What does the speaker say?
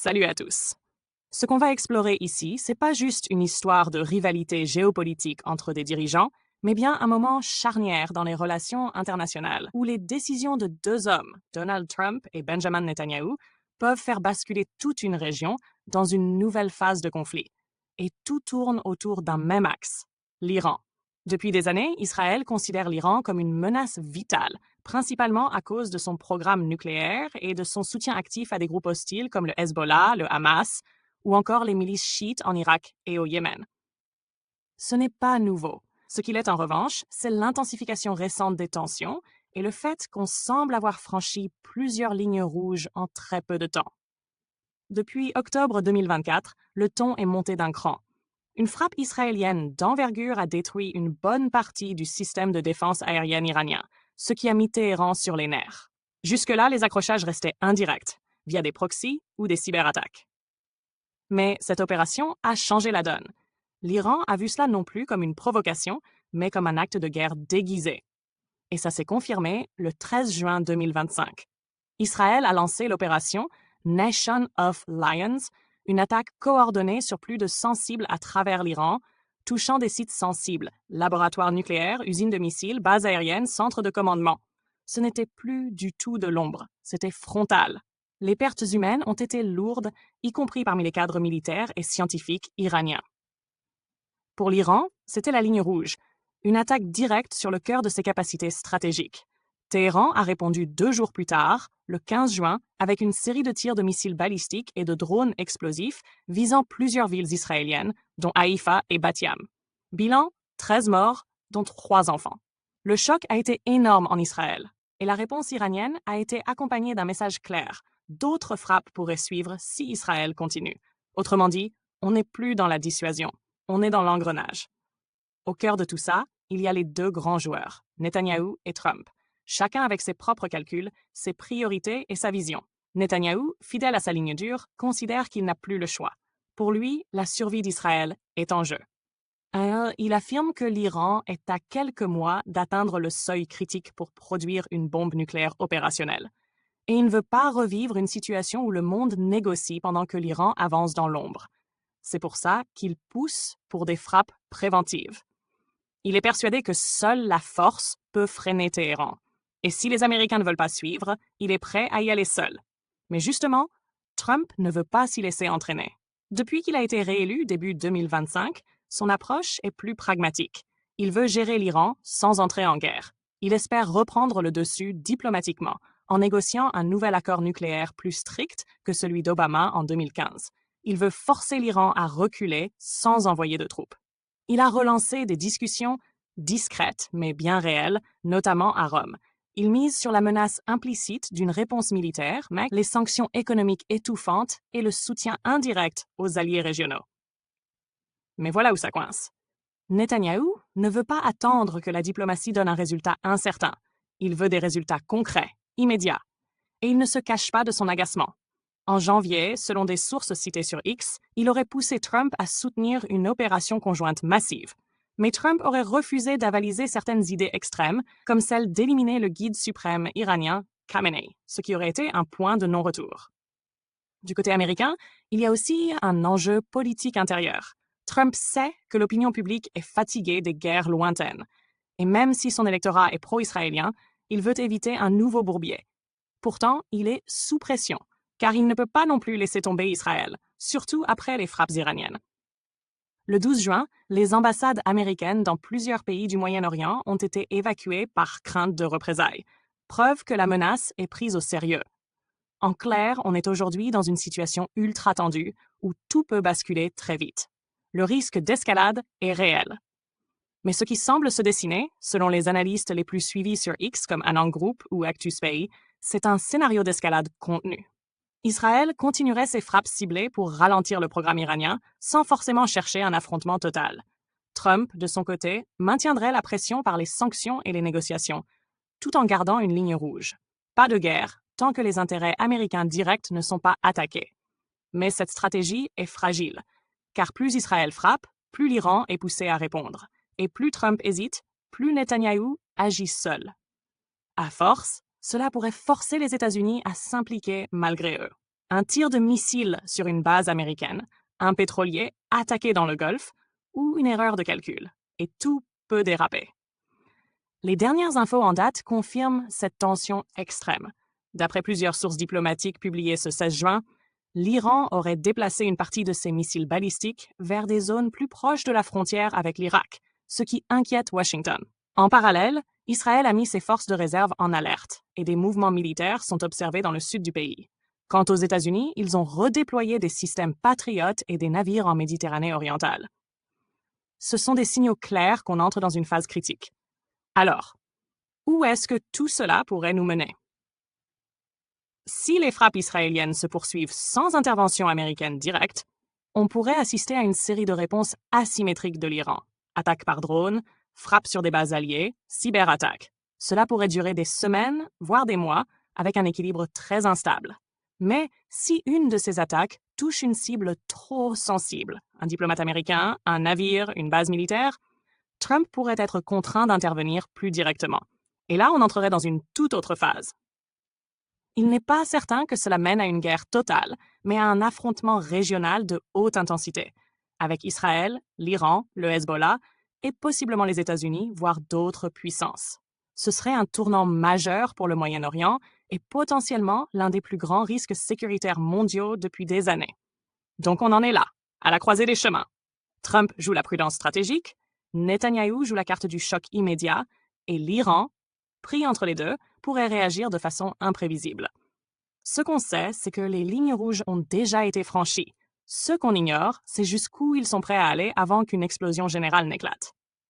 Salut à tous. Ce qu'on va explorer ici, c'est pas juste une histoire de rivalité géopolitique entre des dirigeants, mais bien un moment charnière dans les relations internationales, où les décisions de deux hommes, Donald Trump et Benjamin Netanyahu, peuvent faire basculer toute une région dans une nouvelle phase de conflit. Et tout tourne autour d'un même axe, l'Iran. Depuis des années, Israël considère l'Iran comme une menace vitale, principalement à cause de son programme nucléaire et de son soutien actif à des groupes hostiles comme le Hezbollah, le Hamas, ou encore les milices chiites en Irak et au Yémen. Ce n'est pas nouveau. Ce qu'il est en revanche, c'est l'intensification récente des tensions et le fait qu'on semble avoir franchi plusieurs lignes rouges en très peu de temps. Depuis octobre 2024, le ton est monté d'un cran. Une frappe israélienne d'envergure a détruit une bonne partie du système de défense aérienne iranien, ce qui a mis Téhéran sur les nerfs. Jusque-là, les accrochages restaient indirects, via des proxys ou des cyberattaques. Mais cette opération a changé la donne. L'Iran a vu cela non plus comme une provocation, mais comme un acte de guerre déguisé. Et ça s'est confirmé le 13 juin 2025. Israël a lancé l'opération Nation of Lions, une attaque coordonnée sur plus de 100 cibles à travers l'Iran, touchant des sites sensibles, laboratoires nucléaires, usines de missiles, bases aériennes, centres de commandement. Ce n'était plus du tout de l'ombre, c'était frontal. Les pertes humaines ont été lourdes, y compris parmi les cadres militaires et scientifiques iraniens. Pour l'Iran, c'était la ligne rouge, une attaque directe sur le cœur de ses capacités stratégiques. Téhéran a répondu 2 jours plus tard, le 15 juin, avec une série de tirs de missiles balistiques et de drones explosifs visant plusieurs villes israéliennes, dont Haïfa et Bat Yam. Bilan, 13 morts, dont 3 enfants. Le choc a été énorme en Israël, et la réponse iranienne a été accompagnée d'un message clair. D'autres frappes pourraient suivre si Israël continue. Autrement dit, on n'est plus dans la dissuasion, on est dans l'engrenage. Au cœur de tout ça, il y a les deux grands joueurs, Netanyahou et Trump, chacun avec ses propres calculs, ses priorités et sa vision. Netanyahou, fidèle à sa ligne dure, considère qu'il n'a plus le choix. Pour lui, la survie d'Israël est en jeu. Alors, il affirme que l'Iran est à quelques mois d'atteindre le seuil critique pour produire une bombe nucléaire opérationnelle. Et il ne veut pas revivre une situation où le monde négocie pendant que l'Iran avance dans l'ombre. C'est pour ça qu'il pousse pour des frappes préventives. Il est persuadé que seule la force peut freiner Téhéran. Et si les Américains ne veulent pas suivre, il est prêt à y aller seul. Mais justement, Trump ne veut pas s'y laisser entraîner. Depuis qu'il a été réélu début 2025, son approche est plus pragmatique. Il veut gérer l'Iran sans entrer en guerre. Il espère reprendre le dessus diplomatiquement, en négociant un nouvel accord nucléaire plus strict que celui d'Obama en 2015. Il veut forcer l'Iran à reculer sans envoyer de troupes. Il a relancé des discussions discrètes mais bien réelles, notamment à Rome. Il mise sur la menace implicite d'une réponse militaire, mais les sanctions économiques étouffantes et le soutien indirect aux alliés régionaux. Mais voilà où ça coince. Netanyahou ne veut pas attendre que la diplomatie donne un résultat incertain. Il veut des résultats concrets, immédiats. Et il ne se cache pas de son agacement. En janvier, selon des sources citées sur X, il aurait poussé Trump à soutenir une opération conjointe massive. Mais Trump aurait refusé d'avaliser certaines idées extrêmes, comme celle d'éliminer le guide suprême iranien Khamenei, ce qui aurait été un point de non-retour. Du côté américain, il y a aussi un enjeu politique intérieur. Trump sait que l'opinion publique est fatiguée des guerres lointaines. Et même si son électorat est pro-israélien, il veut éviter un nouveau bourbier. Pourtant, il est sous pression, car il ne peut pas non plus laisser tomber Israël, surtout après les frappes iraniennes. Le 12 juin, les ambassades américaines dans plusieurs pays du Moyen-Orient ont été évacuées par crainte de représailles, preuve que la menace est prise au sérieux. En clair, on est aujourd'hui dans une situation ultra tendue où tout peut basculer très vite. Le risque d'escalade est réel. Mais ce qui semble se dessiner, selon les analystes les plus suivis sur X comme Anand Group ou ActusPay, c'est un scénario d'escalade contenu. Israël continuerait ses frappes ciblées pour ralentir le programme iranien sans forcément chercher un affrontement total. Trump, de son côté, maintiendrait la pression par les sanctions et les négociations, tout en gardant une ligne rouge. Pas de guerre tant que les intérêts américains directs ne sont pas attaqués. Mais cette stratégie est fragile, car plus Israël frappe, plus l'Iran est poussé à répondre. Et plus Trump hésite, plus Netanyahou agit seul. À force, cela pourrait forcer les États-Unis à s'impliquer malgré eux. un tir de missile sur une base américaine, un pétrolier attaqué dans le Golfe ou une erreur de calcul. Et tout peut déraper. Les dernières infos en date confirment cette tension extrême. D'après plusieurs sources diplomatiques publiées ce 16 juin, l'Iran aurait déplacé une partie de ses missiles balistiques vers des zones plus proches de la frontière avec l'Irak, ce qui inquiète Washington. En parallèle, Israël a mis ses forces de réserve en alerte et des mouvements militaires sont observés dans le sud du pays. Quant aux États-Unis, ils ont redéployé des systèmes patriotes et des navires en Méditerranée orientale. Ce sont des signaux clairs qu'on entre dans une phase critique. Alors, où est-ce que tout cela pourrait nous mener? Si les frappes israéliennes se poursuivent sans intervention américaine directe, on pourrait assister à une série de réponses asymétriques de l'Iran. Attaques par drone, frappes sur des bases alliées, cyberattaques. Cela pourrait durer des semaines, voire des mois, avec un équilibre très instable. Mais si une de ces attaques touche une cible trop sensible, un diplomate américain, un navire, une base militaire, Trump pourrait être contraint d'intervenir plus directement. Et là, on entrerait dans une toute autre phase. Il n'est pas certain que cela mène à une guerre totale, mais à un affrontement régional de haute intensité, avec Israël, l'Iran, le Hezbollah et possiblement les États-Unis, voire d'autres puissances. Ce serait un tournant majeur pour le Moyen-Orient et potentiellement l'un des plus grands risques sécuritaires mondiaux depuis des années. Donc on en est là, à la croisée des chemins. Trump joue la prudence stratégique, Netanyahou joue la carte du choc immédiat, et l'Iran, pris entre les deux, pourrait réagir de façon imprévisible. Ce qu'on sait, c'est que les lignes rouges ont déjà été franchies. Ce qu'on ignore, c'est jusqu'où ils sont prêts à aller avant qu'une explosion générale n'éclate.